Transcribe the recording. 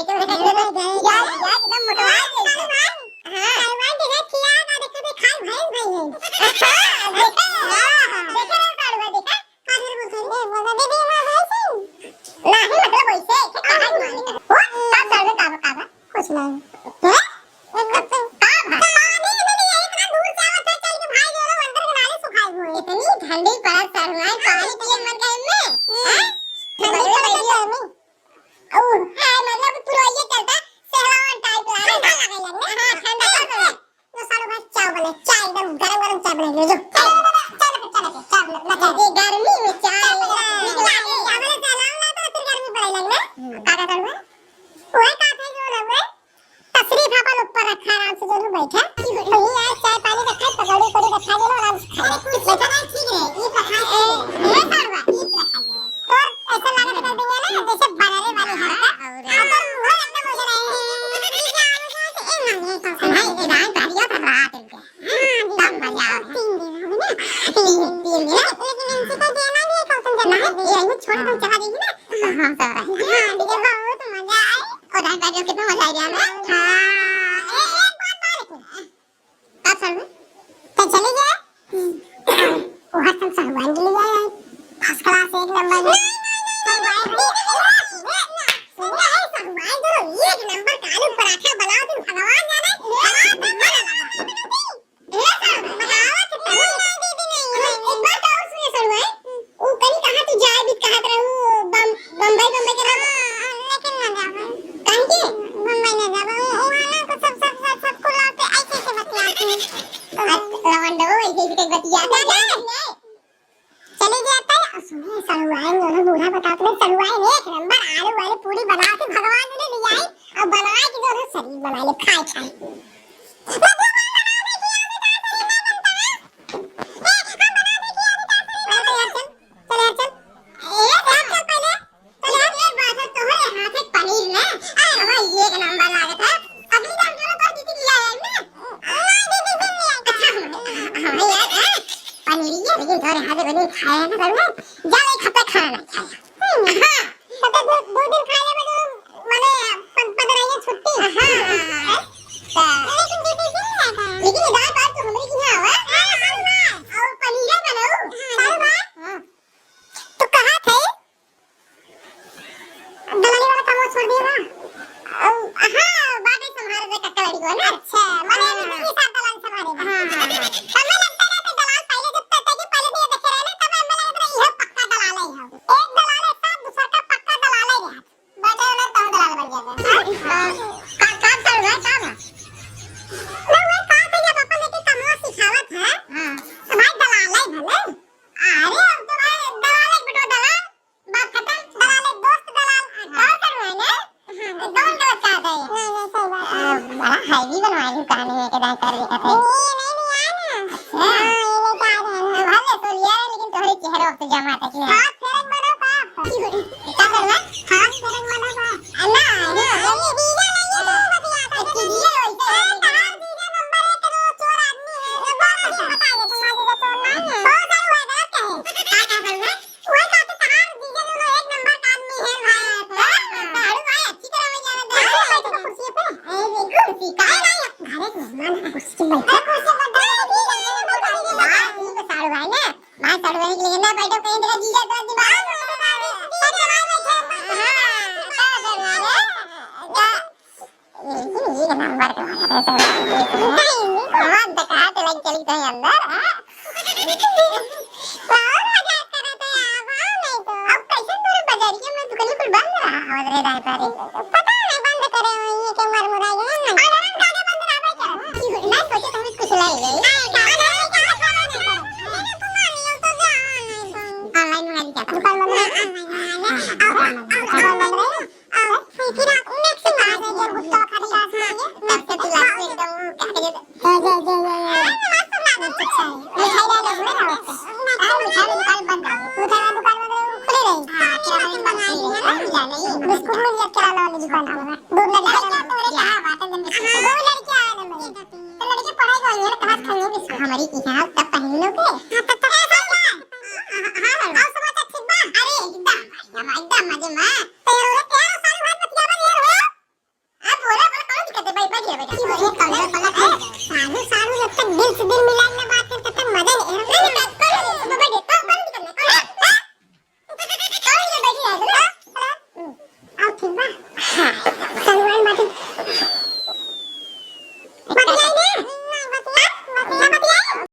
भाई तो यार एकदम मोटवा दे। हां सालवान के ना खिया ना देखा दे खाई भाई भाई देखा देखा सालवा देखा काजर बोलते बोला दीदी मां भाई से नहीं मतलब वैसे कहा माने का ओ का सालवा का कुछ नहीं है इतनी ठंडी पड़ा सरवाई पानी पिए मन करे में हैं ठंडी पड़ी में ओ हां मतलब पूरा ये चलता सहलावन टाइप लगे लगने हां ठंडा कर तो सालो भाई चाय बने चाय एकदम गरम चाय बने जो चल लगा दे गर्मी में चाय निकला दे चावल चलाऊंगा तो फिर गर्मी पड़े लगने काका करवा ओए का थे जो लगे तशरीफ अपन ऊपर रखा आराम से दोनों बैठा नहीं यार चाय पानी रखा पकौड़े कोड़ी रखा दे आराम से खा बैठा ना ठीक है ये रखा है ये करवा ये रखा है और ऐसा लगा कर देंगे ना जैसे बनाने वाली है और मुंह एकदम हो रहा है ये आने का ए नहीं ये दान करियो तो रात के तब मजा तीन दिन लेकिन इनसे तो देना नहीं है कौन देना है ये छोड़ दो चला देगी ना हां सब हां देखिए बहुत मजा आए और दान करियो कितना मजा आया ना हां तो चले जाए वहाँ तुम सहवान के लिए आए फर्स्ट क्लास एक नंबर सहवान तो एक नंबर कालू पराठा बनाओ तुम भगवान जाने चले जाता है सुनिए सलवान जो बूढ़ा बताते हैं सलवान एक नंबर आलू वाली पूरी बना के भगवान ने ले आई और बनाए कि जो शरीर बना ले खाए लेकिन थोड़े हाथे बनी खाया ना करूँ जब एक हफ्ता खाना नहीं खाया हाँ तब दो दिन खाने में तो माने 15 दिन छुट्टी हाँ लेकिन दीदी दिन नहीं था लेकिन ये दाल बात तो हमारी की ना हुआ और पनीर बनाओ साल बाद तो कहाँ थे दलाली वाला काम छोड़ दिया ना हाँ बातें संभाल रहे कक्का लड़ी को ना अच्छा माने ये साथ दलाल संभाले हाँ हैवी बनवाई कहानी में के दान कर रही है नहीं आना हां ये क्या है भले तो लिया लेकिन तुम्हारे चेहरे पे जमा था कि हां फेरक बना पा क्या करना हां फेरक बना पा ना ये वीजा नहीं है बतिया कि ये वैसे कहां वीजा नंबर 1 का चोर आदमी है बाबा जी बता दे तुम्हारे का चोर नहीं है बहुत सारे हुआ गलत कहे क्या करना वही कहते कहां वीजा दोनों एक नंबर का आदमी है भाई भाई अच्छी तरह में जाना दे कुर्सी पे ए कुर्सी का मेहमान कुर्सी बैठा साड़वाई ना मां साड़वाई के लिए ना बैठो कहीं तेरा जीजा तो दिमाग ये नंबर का बहुत डकात लग चली तो अंदर और मजाक कर रहा था नहीं तो अब कैसे पूरे बाजारिया में दुकान पर बंद रहा और रे रहता रे पता नहीं बंद करे ये के मर मुरा गया ना मैं सोचा तुम कुछ लाई ले ऑनलाइन मंगा दिया दुकान बंद फिर नेक्स्ट मार दे जब गुस्सा खाली तब से तू लास्ट एकदम क्या दुकान बंद खुले रही बिस्कुट मिल गया किराना वाली दुकान दूध लड़कियां लड़के पढ़ाई वाली है कहां खाने बिस्कुट हमारी की है तब पहन लोगे हां समझ ठीक बा अरे एकदम मजे में तेरे सारे भाई बतिया बन यार कुछ दिन मिला